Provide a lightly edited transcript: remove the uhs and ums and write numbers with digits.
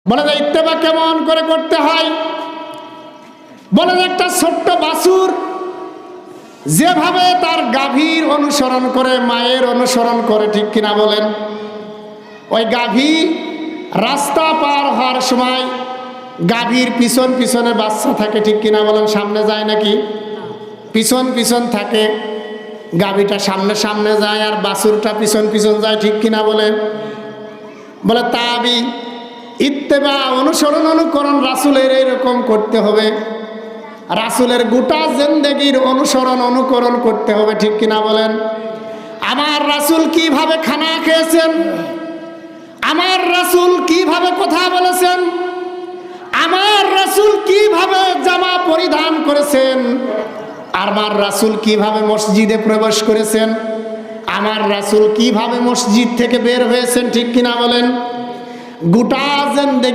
বলে যে ইত্তেবা কেমন করে করতে হয়? বলে যে একটা ছোট্ট বাছুর যেভাবে তার গাভীর অনুসরণ করে, মায়ের অনুসরণ করে, ঠিক কিনা বলেন? ওই গাভী রাস্তা পার হওয়ার সময় গাভীর পিছন পিছনে বাচ্চা থাকে, ঠিক কিনা বলেন? সামনে যায় নাকি? পিছন পিছন থাকে। গাভীটা সামনে সামনে যায় আর বাছুরটা পিছন পিছন যায়, ঠিক কিনা বলেন? বলে তাবি ইত্তেবা, অনুসরণ অনুকরণ রাসূলের এরকম করতে হবে। রাসূলের গোটা জিন্দেগির অনুসরণ অনুকরণ করতে হবে, ঠিক কিনা বলেন? আমার রাসূল কিভাবে খানা খেয়েছেন, আমার রাসূল কিভাবে কথা বলেছেন, আমার রাসূল কিভাবে জামা পরিধান করেছেন, আমার রাসূল কিভাবে মসজিদে প্রবেশ করেছেন, আমার রাসূল কিভাবে মসজিদ থেকে বের হয়েছেন, ঠিক কিনা বলেন? গোটা জিন্দেগি